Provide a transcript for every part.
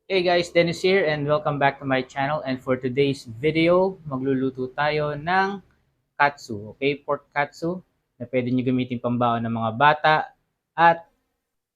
Hey guys, Dennis here and welcome back to my channel, and for today's video, magluluto tayo ng katsu, okay? Pork katsu na pwede nyo gamitin pambaon ng mga bata at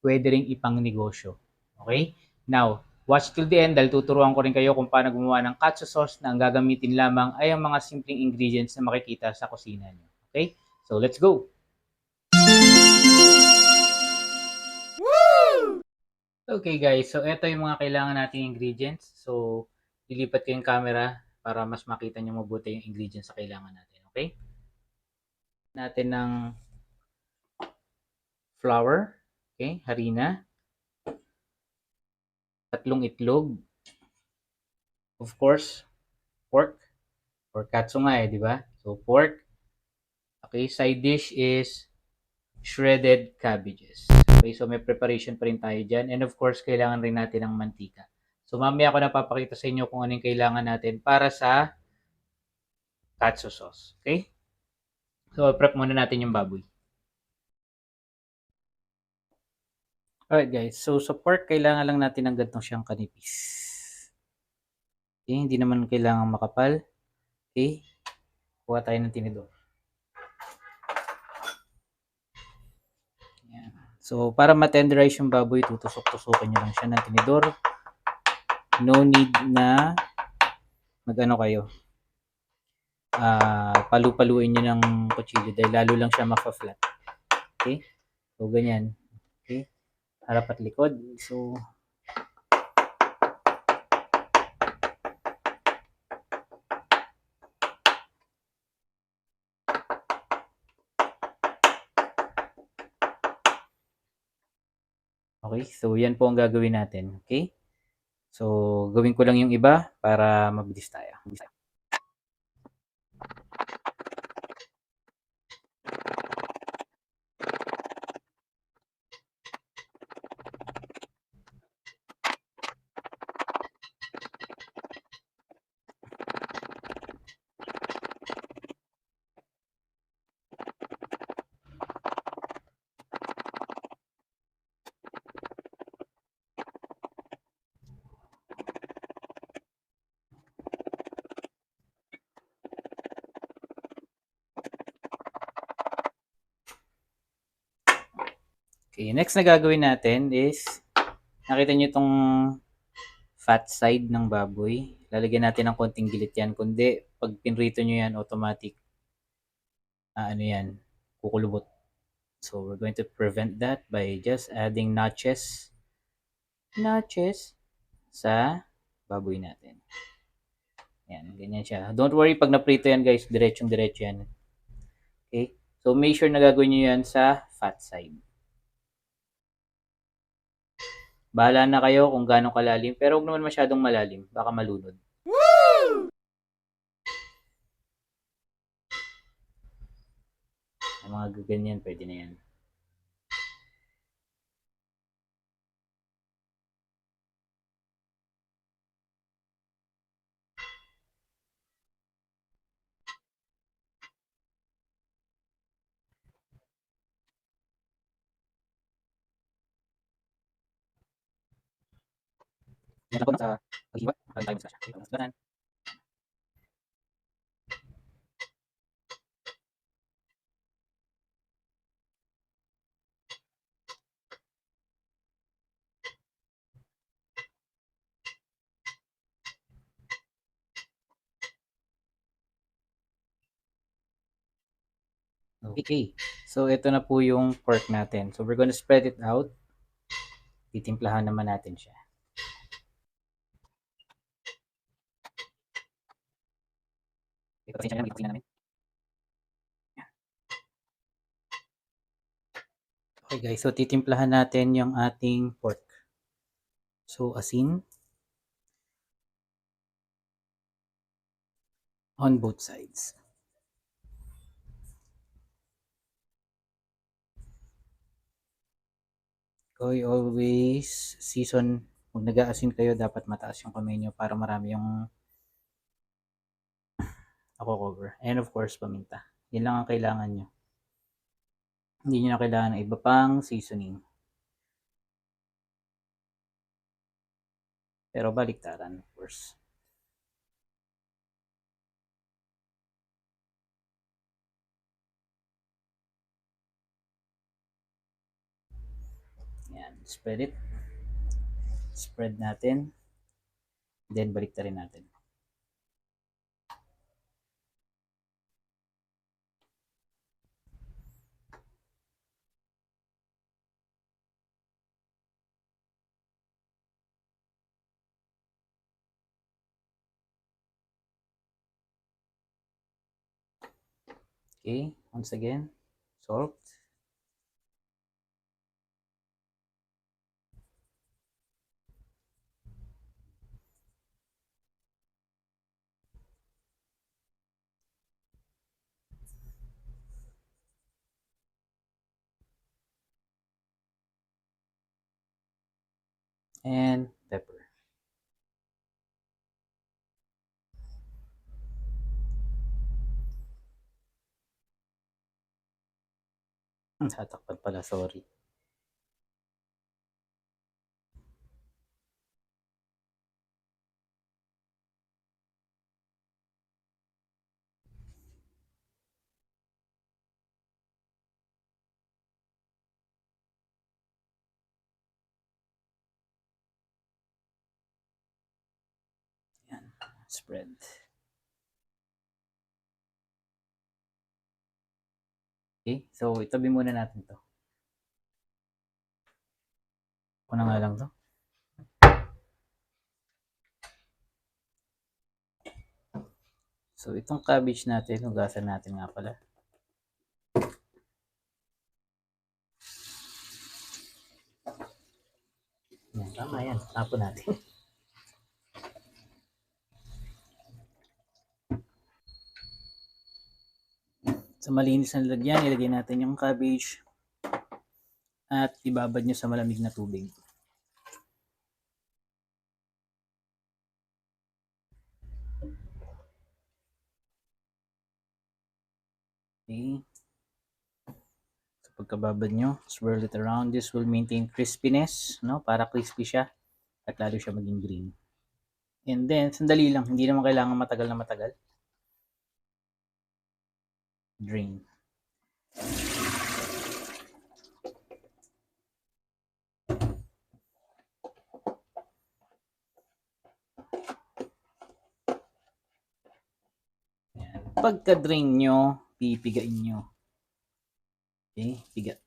pwede ring ipang negosyo, okay? Now, watch till the end dahil tuturuan ko rin kayo kung paano gumawa ng katsu sauce na ang gagamitin lamang ay ang mga simpleng ingredients na makikita sa kusina nyo, okay? So, let's go! Okay guys, so ito yung mga kailangan nating ingredients. So, lilipat ko yung camera para mas makita nyo mabuti yung ingredients sa kailangan natin. Okay? Natin ng flour, okay, harina, tatlong itlog, of course, pork, or katsu nga di ba? So, pork. Okay, side dish is shredded cabbages. Okay, so may preparation pa rin tayo dyan. And of course, kailangan rin natin ng mantika. So, mamaya ako napapakita sa inyo kung ano yung kailangan natin para sa katsu sauce. Okay? So, prep muna natin yung baboy. Alright guys, so sa pork, kailangan lang natin ng ganito siyang kanipis. Okay, hindi naman kailangan makapal. Okay, kuha tayo ng tinidor. Yan. So, para matenderize yung baboy, tutusok-tusukin nyo lang siya ng tinidor. No need na mag-ano kayo. Palu-paluin nyo ng kutsilyo dahil lalo lang siya mafa-flat. Okay, so ganyan. Okay, harap at likod. So, okay, so yan po ang gagawin natin. Okay, so gawin ko lang yung iba para mabilis tayo. Okay, next na gagawin natin is, nakita nyo itong fat side ng baboy. Lalagyan natin ng konting gilit yan. Kundi, pag pinrito nyo yan, automatic, ano yan, kukulubot. So, we're going to prevent that by just adding notches sa baboy natin. Yan, ganyan siya. Don't worry, pag naprito yan guys, diretsong-diretso yan. Okay? So, make sure na gagawin nyo yan sa fat side. Bahala na kayo kung gaano kalalim, pero huwag naman masyadong malalim, baka malunod. Ang mga gaganyan, pwede na yan. Yan ako sa paghiwa, para tayo sa siya. Okay. So, ito na po yung pork natin. So, we're gonna spread it out. Titimplahan naman natin siya. Okay guys, so titimplahan natin yung ating pork. So, asin on both sides. Okay, always season. Kung nag-aasin kayo, dapat mataas yung kamay nyo para marami yung ako-cover. And of course, paminta. Yan lang ang kailangan nyo. Hindi nyo na kailangan ng iba pang seasoning. Pero baliktaran, of course. Yan, spread it. Spread natin. Then, baliktarin natin. Okay, once again, salt. And pepper. Tatakpan pala, sorry. Yan, spread. Okay, so itabi muna natin to. Ako na nga lang to. So, itong cabbage natin, hugasan natin nga pala. Yan, tama yan. Tapon natin. Sa malinis na lalagyan, ilagay natin yung cabbage at ibabad nyo sa malamig na tubig. Okay. So, pagkababad nyo, swirl it around. This will maintain crispiness, no? Para crispy siya at lalo siya maging green. And then, sandali lang. Hindi naman kailangan matagal na matagal. Drain. Pagka-drain nyo, pipigain nyo. Okay? Piga.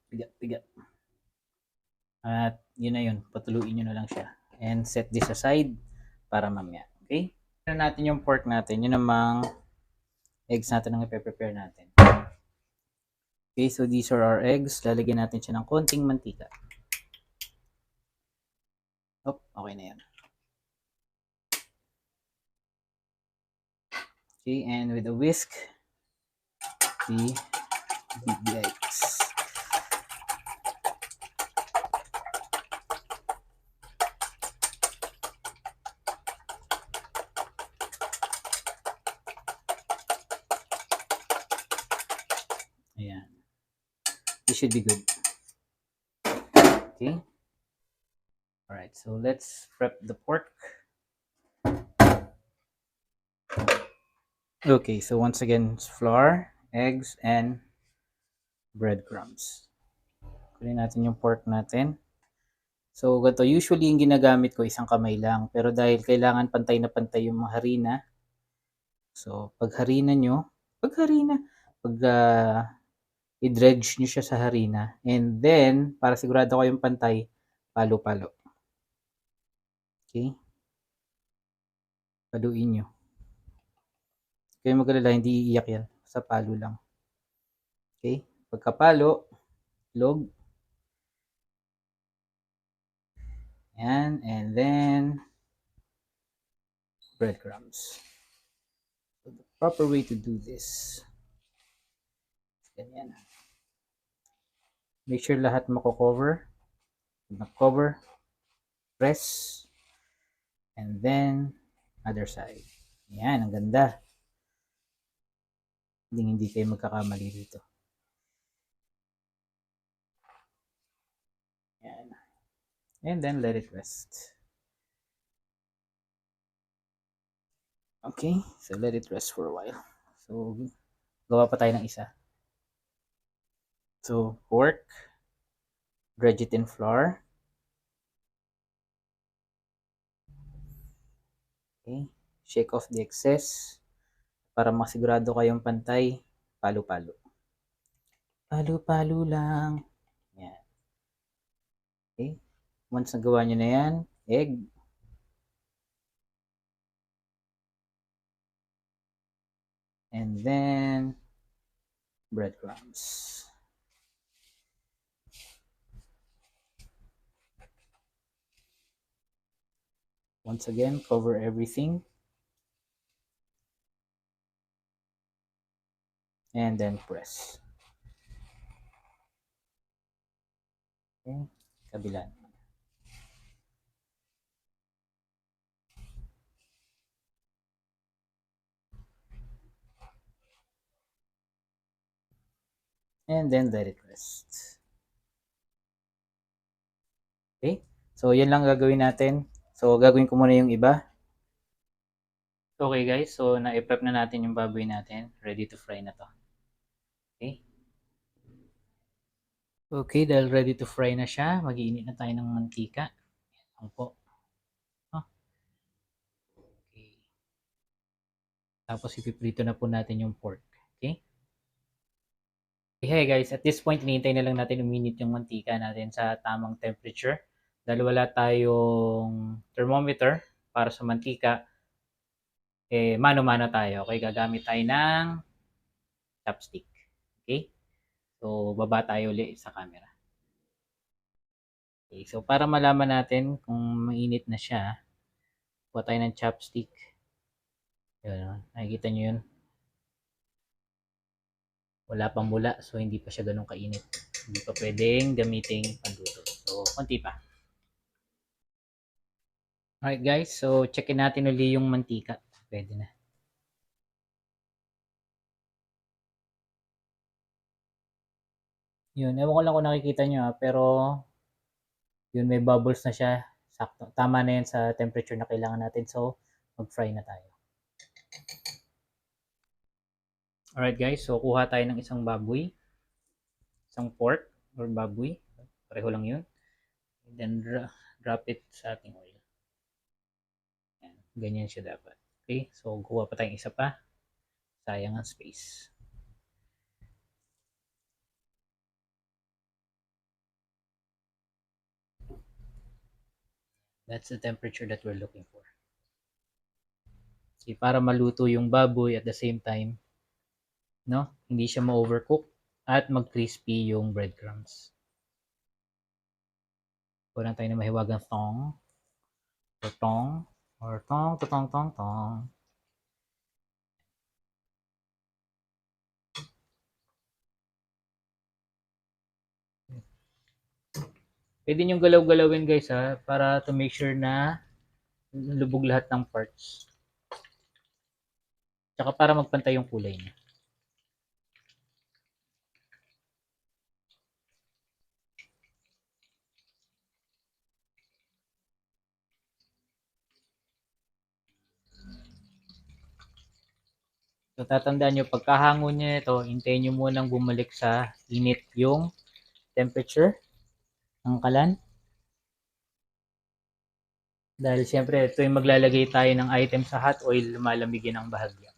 At yun na yun. Patuluin nyo na lang siya. And set this aside para mamaya. Okay? Ano natin yung pork natin. Yun namang eggs natin ang ipe-prepare natin. Okay, so these are our eggs. Lalagyan natin siya ng konting mantika. Oh, okay na yan. Okay, and with a whisk, we beat the eggs. Ayan. This should be good. Okay. Alright, so let's prep the pork. Okay, so once again, it's flour, eggs, and breadcrumbs. Kunin natin yung pork natin. So, ganito. Usually, yung ginagamit ko isang kamay lang. Pero dahil kailangan pantay na pantay yung mga harina. So, pag i-dredge nyo siya sa harina. And then, para sigurado kayong pantay, palo-palo. Okay? Paluin nyo. Kaya mag-alala, hindi iiyak yan. Sa palo lang. Okay? Pagkapalo, log. Yan. And then, breadcrumbs. So, the proper way to do this. Ganyan. Make sure lahat mako-cover. Na-cover. Press. And then, other side. Yan, ang ganda. Hindi kayo magkakamali dito. Yan. And then, let it rest. Okay, so let it rest for a while. So, gawa pa tayo ng isa. So, pork, dredge it in flour. Okay, shake off the excess para masigurado kayong pantay. Palo-palo. Palo-palo lang. Yan. Okay, once nagawa nyo na yan, egg. And then, breadcrumbs. Once again, cover everything. And then press. Okay, kabila. And then let it rest. Okay, so yan lang gagawin natin. So gagawin ko muna yung iba. Okay guys, so na-prep na natin yung baboy natin. Ready to fry na to. Okay. Okay, dahil ready to fry na siya, mag-iinit na tayo ng mantika. Yan po. Oh. Okay. Tapos ipiprito na po natin yung pork. Okay. Hey guys, at this point, hinihintay na lang natin uminit yung mantika natin sa tamang temperature. Dahil wala tayong thermometer para sa mantika, mano-mano tayo. Okay, gagamit tayo ng chopstick. Okay? So, baba tayo ulit sa camera. Okay, so para malaman natin kung mainit na siya, kuha tayo ng chopstick. Yun, nakikita nyo yun. Wala pang mula, so hindi pa siya ganun kainit. Hindi pa pwedeng gamiting panduto. So, konti pa. Alright guys, so checkin natin ulit yung mantika. Pwede na. Yun, ewan ko lang kung nakikita nyo pero yun, may bubbles na siya. Sakto. Tama na yan sa temperature na kailangan natin. So, mag-fry na tayo. Alright guys, so kuha tayo ng isang baboy. Isang pork or baboy. Pareho lang yun. And then drop it sa ating oil. Yan. Ganyan siya dapat. Okay, so kuha pa tayong isa pa. Sayang ang space. That's the temperature that we're looking for. Kasi para maluto yung baboy at the same time, no? Hindi siya ma-overcook at mag-crispy yung breadcrumbs. Kuha tayo na mahiwagang tong. Or tong. Or tong, tong, tong, tong. Pwede nyo galaw-galawin guys ha, para to make sure na lubog lahat ng parts. Tsaka para magpantay yung kulay niya. So tatandaan nyo, pagkahangon nyo ito, hintayin nyo munang bumalik sa init yung temperature ng kalan. Dahil siyempre, ito yung maglalagay tayo ng item sa hot oil, lumalamigin ang bahagya.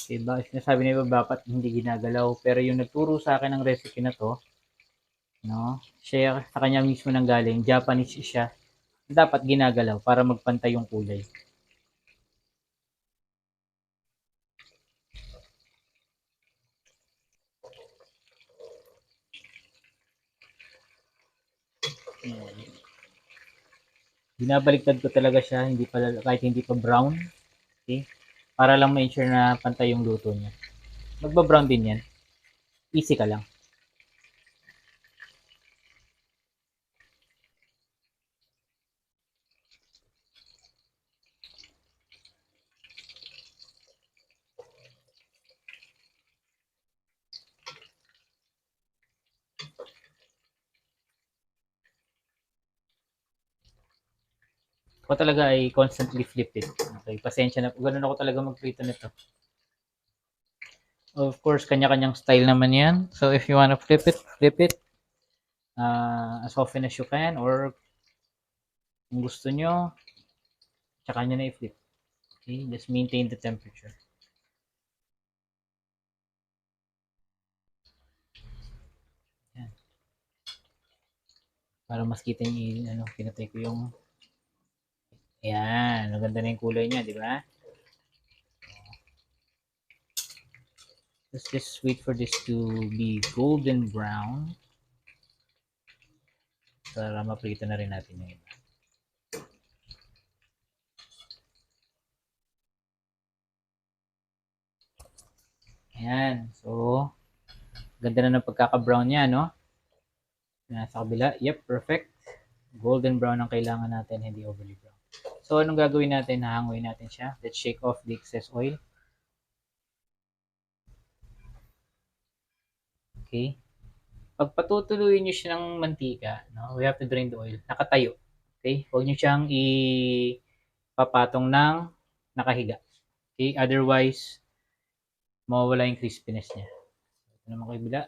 Diba? Sinasabi nila bakit hindi ginagalaw. Pero yung nagturo sa akin ng recipe na to, no, siya sa kanya mismo nang galing, Japanese siya, dapat ginagalaw para magpantay yung kulay. Binabaliktad ko talaga siya, hindi pa, kahit hindi pa brown. Okay? Para lang ma-ensure na pantay yung luto niya. Magba-brown din yan. Easy ka lang. Ako talaga ay constantly flip it. Okay, pasensya na. Ganun ako talaga magprito nito. Of course, kanya-kanyang style naman yan. So, if you wanna flip it as often as you can, or kung gusto nyo, tsaka nyo na i-flip. Okay, just maintain the temperature. Yan. Para mas kita nyo ano, pinatay ko yung yan, maganda na yung kulay niya, di ba? Let's just wait for this to be golden brown. Para maprito na rin natin yung iba. Ayan. So, ganda na ng pagkaka-brown niya, no? Nasa kabila. Yep, perfect. Golden brown ang kailangan natin, hindi overly brown. So, anong gagawin natin? Hahanguin natin siya. Let's shake off the excess oil. Okay. Pag patutuloyin nyo siya ng mantika, no? We have to drain the oil. Nakatayo. Okay? Huwag nyo siyang ipapatong ng nakahiga. Okay? Otherwise, mawawala yung crispiness niya. Ito naman kabila.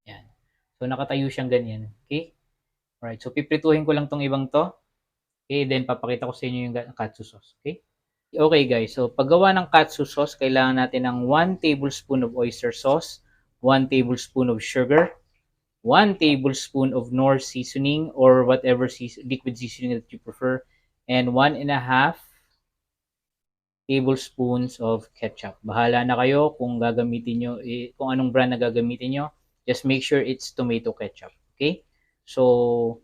Yan. So, nakatayo siyang ganyan. Okay? Alright. So, piprituhin ko lang tong ibang to. Okay? Then, papakita ko sa inyo yung katsu sauce. Okay? Okay, guys. So, paggawa ng katsu sauce, kailangan natin ng 1 tablespoon of oyster sauce, 1 tablespoon of sugar, 1 tablespoon of Knorr seasoning or whatever liquid seasoning that you prefer, and 1.5 tablespoons of ketchup. Bahala na kayo kung gagamitin nyo, kung anong brand na gagamitin nyo. Just make sure it's tomato ketchup. Okay? So,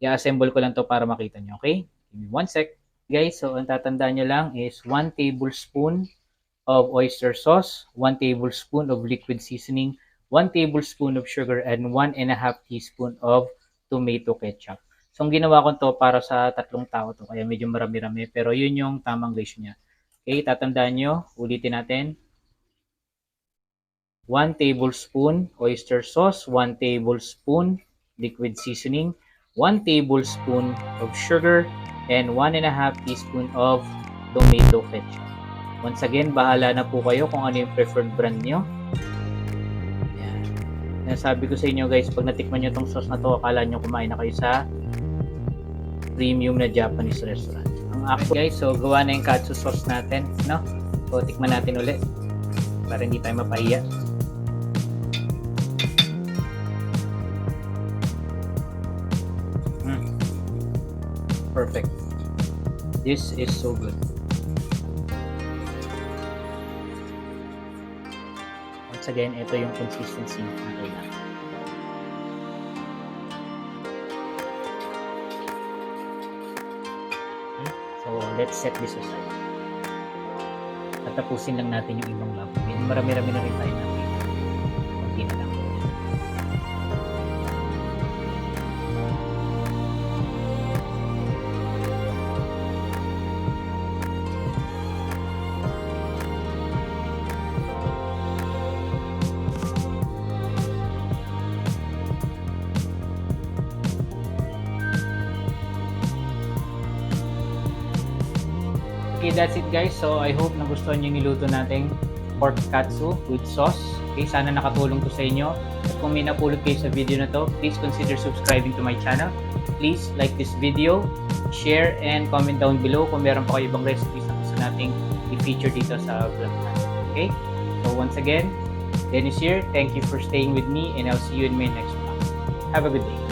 i-assemble ko lang to para makita nyo. Okay? Give me 1 sec. Guys, so ang tatandaan nyo lang is 1 tablespoon of oyster sauce, 1 tablespoon of liquid seasoning, 1 tablespoon of sugar, and 1.5 teaspoon of tomato ketchup. So, ang ginawa ko to para sa 3 tao to, kaya medyo marami-rami, pero yun yung tamang ratio niya. Okay, tatandaan nyo, ulitin natin. 1 tablespoon oyster sauce, 1 tablespoon liquid seasoning, 1 tablespoon of sugar, and 1.5 teaspoon of tomato ketchup. Once again, bahala na po kayo kung ano yung preferred brand nyo. Yan. Nasabi ko sa inyo guys, pag natikman nyo tong sauce na to, akala nyo kumain na kayo sa premium na Japanese restaurant. Ang actual guys, so gawa na yung katsu sauce natin, no? So tikman natin ulit para hindi tayo mapahiya. Perfect. This is so good. Once again, ito yung consistency na kailangan. Okay. So, let's set this aside. Tatapusin lang natin yung ibang labo. Marami-rami na rin tayo natin. Kunti na lang. Okay, that's it guys. So, I hope nagustuhan yung niluto nating pork katsu with sauce. Okay, sana nakatulong to sa inyo. At kung may napulot kayo sa video na to, please consider subscribing to my channel. Please like this video, share, and comment down below kung meron pa kayo ibang recipes na gusto nating i-feature dito sa vlog natin. Okay? So, once again, Dennis here. Thank you for staying with me and I'll see you in my next vlog. Have a good day.